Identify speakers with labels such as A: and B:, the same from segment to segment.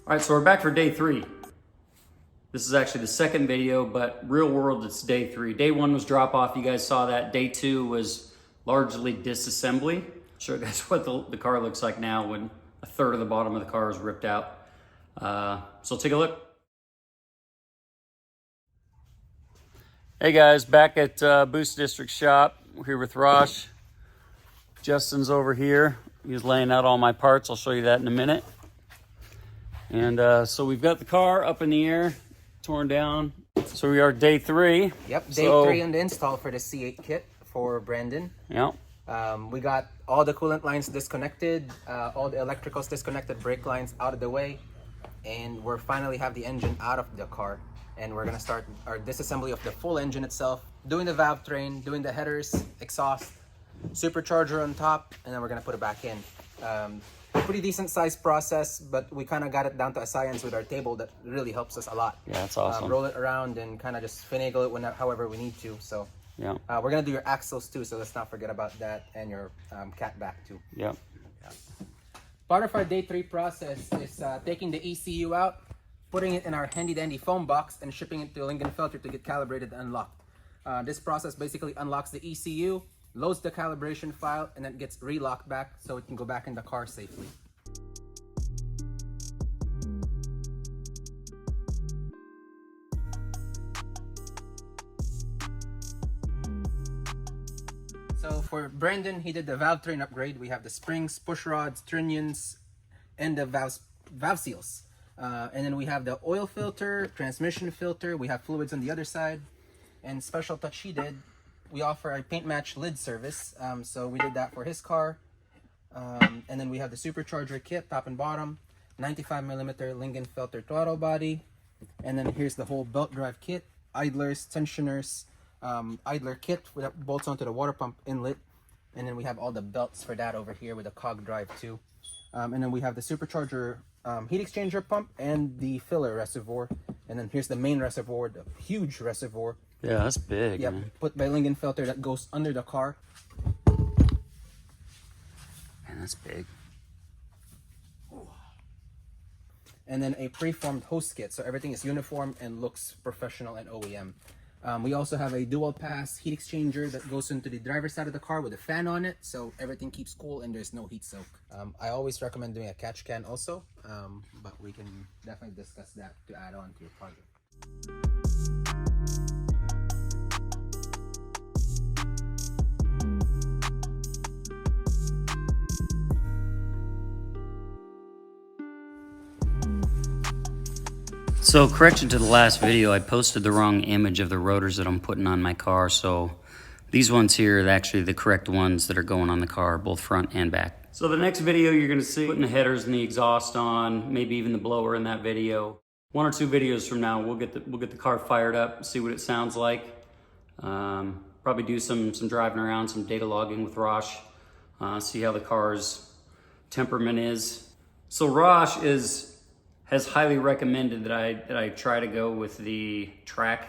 A: All right, so we're back for day 3. This is actually the second video, but real world, it's day 3. Day 1 was drop off, you guys saw that. Day 2 was largely disassembly. I'll show you guys what the car looks like now when a third of the bottom of the car is ripped out. So take a look. Hey guys, back at Boost District shop. We're here with Rosh. Justin's over here. He's laying out all my parts. I'll show you that in a minute. And so we've got the car up in the air, torn down. So we are day 3.
B: Yep, day 3 on the install for the C8 kit for Brandon.
A: Yep.
B: We got all the coolant lines disconnected, all the electricals disconnected, brake lines out of the way, and we're finally have the engine out of the car. And we're gonna start our disassembly of the full engine itself, doing the valve train, doing the headers, exhaust, supercharger on top, and then we're gonna put it back in. Pretty decent sized process, but we kind of got it down to a science with our table that really helps us a lot.
A: Yeah, that's awesome.
B: Roll it around and kind of just finagle it however we need to. So yeah, we're gonna do your axles too, so let's not forget about that, and your cat back too.
A: Yep.
B: Yeah. Part of our day 3 process is taking the ECU out, putting it in our handy dandy foam box, and shipping it to Lincoln Filter to get calibrated and unlocked. This process basically unlocks the ECU, loads the calibration file, and then gets relocked back so it can go back in the car safely. So for Brandon, he did the valve train upgrade. We have the springs, push rods, trunnions, and the valve seals. And then we have the oil filter, transmission filter. We have fluids on the other side. And special touch he did, we offer a paint match lid service. So we did that for his car. And then we have the supercharger kit, top and bottom, 95mm Lincoln Filter throttle body. And then here's the whole belt drive kit, idlers, tensioners, idler kit that bolts onto the water pump inlet. And then we have all the belts for that over here with a cog drive too. And then we have the supercharger heat exchanger pump and the filler reservoir. And then here's the main reservoir, the huge reservoir.
A: Yeah, that's big.
B: Yep,
A: man.
B: put by Lincoln Filter that goes under the car.
A: Man, that's big.
B: And then a preformed hose kit, so everything is uniform and looks professional and OEM. We also have a dual pass heat exchanger that goes into the driver's side of the car with a fan on it, so everything keeps cool and there's no heat soak. I always recommend doing a catch can also, but we can definitely discuss that to add on to your project.
A: So correction to the last video, I posted the wrong image of the rotors that I'm putting on my car. So these ones here are actually the correct ones that are going on the car, both front and back. So the next video you're gonna see putting the headers and the exhaust on, maybe even the blower in that video. 1 or 2 videos from now, we'll get the car fired up, see what it sounds like. Probably do some driving around, some data logging with Rosh, see how the car's temperament is. So Rosh has highly recommended that I try to go with the track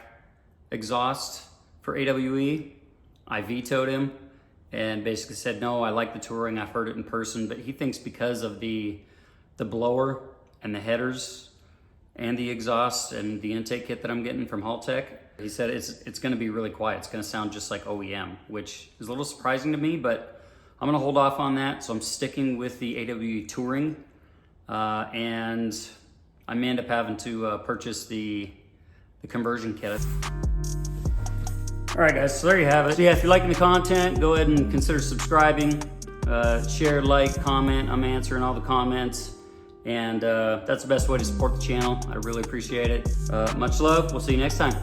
A: exhaust for AWE. I vetoed him and basically said, no, I like the touring, I've heard it in person, but he thinks because of the blower and the headers and the exhaust and the intake kit that I'm getting from Haltech, he said it's gonna be really quiet. It's gonna sound just like OEM, which is a little surprising to me, but I'm gonna hold off on that. So I'm sticking with the AWE touring, and I may end up having to purchase the conversion kit. All right, guys, so there you have it. So yeah, if you're liking the content, go ahead and consider subscribing, share, like, comment. I'm answering all the comments, and that's the best way to support the channel. I really appreciate it. Much love. We'll see you next time.